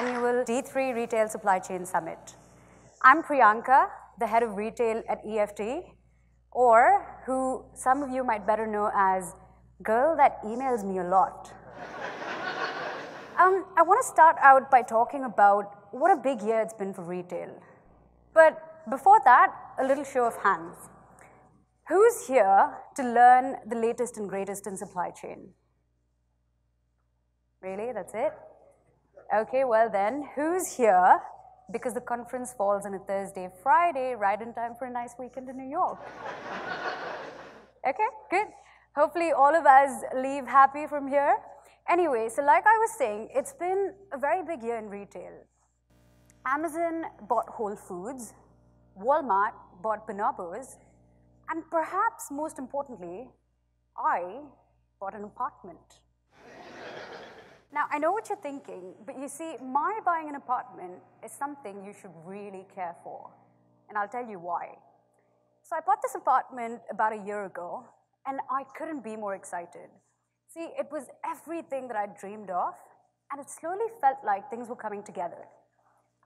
annual D3 Retail Supply Chain Summit. I'm Priyanka, the head of retail at EFT, or who some of you might better know as girl that emails me a lot. I want to start out by talking about what a big year it's been for retail. But before that, a little show of hands. Who's here to learn the latest and greatest in supply chain? Really? That's it? Okay, well then, who's here because the conference falls on a Thursday, Friday, right in time for a nice weekend in New York? Okay, good. Hopefully all of us leave happy from here. Anyway, so like I was saying, it's been a very big year in retail. Amazon bought Whole Foods, Walmart bought Bonobos, and perhaps most importantly, I bought an apartment. Now, I know what you're thinking, but you see, my buying an apartment is something you should really care for, and I'll tell you why. So I bought this apartment about a year ago, and I couldn't be more excited. See, it was everything that I'd dreamed of, and it slowly felt like things were coming together.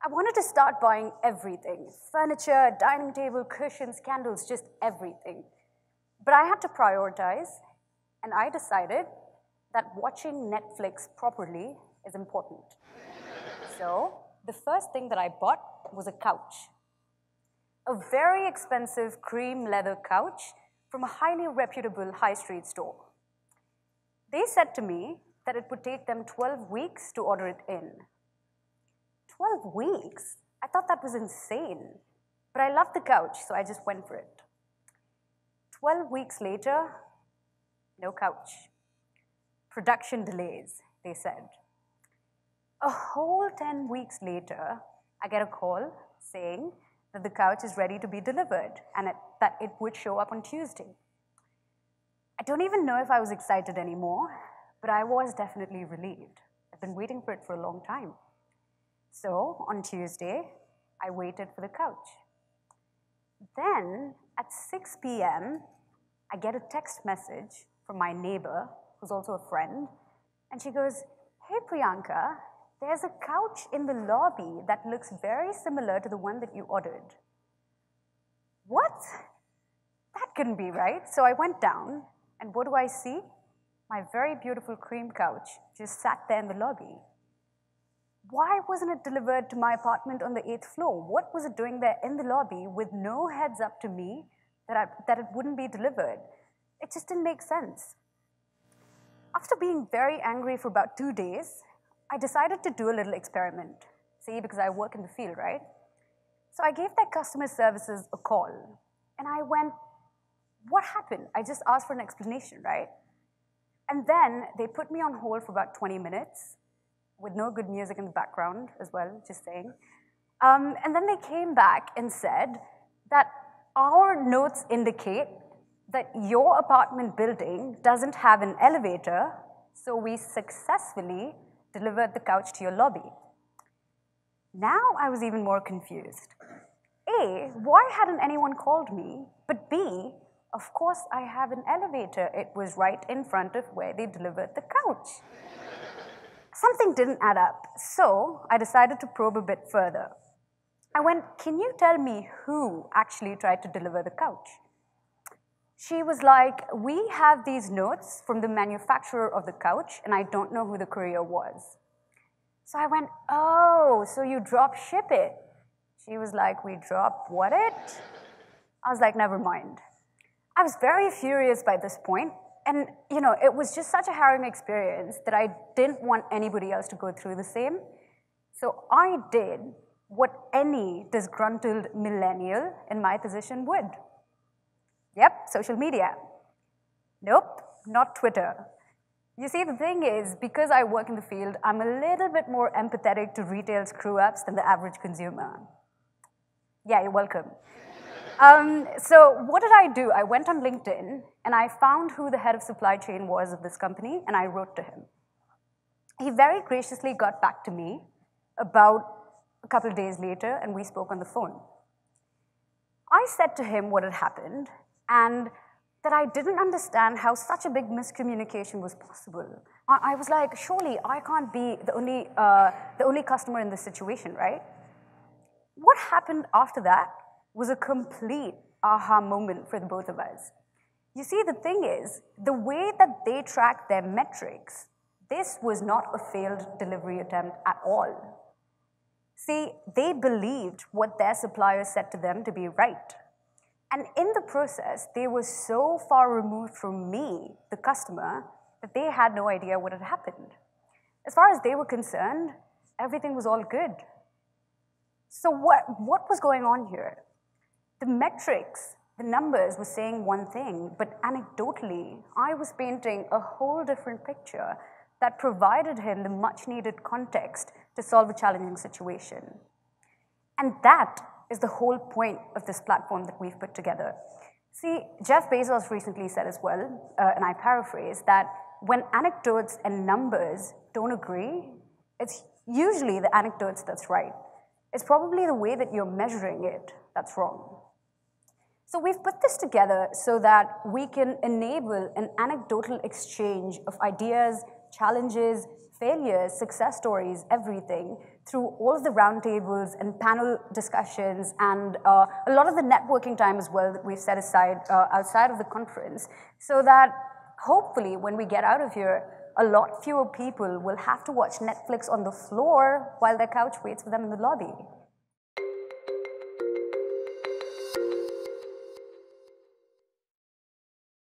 I wanted to start buying everything: furniture, dining table, cushions, candles, just everything. But I had to prioritize, and I decided that watching Netflix properly is important. So the first thing that I bought was a couch. A very expensive cream leather couch from a highly reputable high street store. They said to me that it would take them 12 weeks to order it in. 12 weeks? I thought that was insane. But I loved the couch, so I just went for it. 12 weeks later, no couch. Production delays, they said. A whole 10 weeks later, I get a call saying that the couch is ready to be delivered and that it would show up on Tuesday. I don't even know if I was excited anymore, but I was definitely relieved. I've been waiting for it for a long time. So on Tuesday, I waited for the couch. Then at 6 p.m., I get a text message from my neighbor, who's also a friend, and she goes, "Hey Priyanka, there's a couch in the lobby that looks very similar to the one that you ordered." What? That couldn't be right. So I went down, and what do I see? My very beautiful cream couch just sat there in the lobby. Why wasn't it delivered to my apartment on the 8th floor? What was it doing there in the lobby with no heads up to me that it wouldn't be delivered? It just didn't make sense. After being very angry for about 2 days, I decided to do a little experiment. See, because I work in the field, right? So I gave their customer services a call, and I went, "What happened?" I just asked for an explanation, right? And then they put me on hold for about 20 minutes, with no good music in the background as well, just saying. And then they came back and said that our notes indicate that your apartment building doesn't have an elevator, so we successfully delivered the couch to your lobby. Now I was even more confused. A, why hadn't anyone called me? But B, of course I have an elevator. It was right in front of where they delivered the couch. Something didn't add up, so I decided to probe a bit further. I went, "Can you tell me who actually tried to deliver the couch?" She was like, "We have these notes from the manufacturer of the couch, and I don't know who the courier was." So I went, "Oh, so you drop ship it?" She was like, "We drop what it?" I was like, never mind. I was very furious by this point, and it was just such a harrowing experience that I didn't want anybody else to go through the same. So I did what any disgruntled millennial in my position would. Yep, social media. Nope, not Twitter. You see, the thing is, because I work in the field, I'm a little bit more empathetic to retail screw-ups than the average consumer. Yeah, you're welcome. So what did I do? I went on LinkedIn, and I found who the head of supply chain was of this company, and I wrote to him. He very graciously got back to me about a couple of days later, and we spoke on the phone. I said to him what had happened, and that I didn't understand how such a big miscommunication was possible. I was like, surely I can't be the only customer in this situation, right? What happened after that was a complete aha moment for the both of us. You see, the thing is, the way that they tracked their metrics, this was not a failed delivery attempt at all. See, they believed what their suppliers said to them to be right. And in the process, they were so far removed from me, the customer, that they had no idea what had happened. As far as they were concerned, everything was all good. So what was going on here? The metrics, the numbers were saying one thing, but anecdotally, I was painting a whole different picture that provided him the much needed context to solve a challenging situation. And that is the whole point of this platform that we've put together. See, Jeff Bezos recently said as well, and I paraphrase, that when anecdotes and numbers don't agree, it's usually the anecdotes that's right. It's probably the way that you're measuring it that's wrong. So we've put this together so that we can enable an anecdotal exchange of ideas, challenges, failures, success stories, everything, through all of the roundtables and panel discussions and a lot of the networking time as well that we've set aside outside of the conference, so that hopefully when we get out of here, a lot fewer people will have to watch Netflix on the floor while their couch waits for them in the lobby.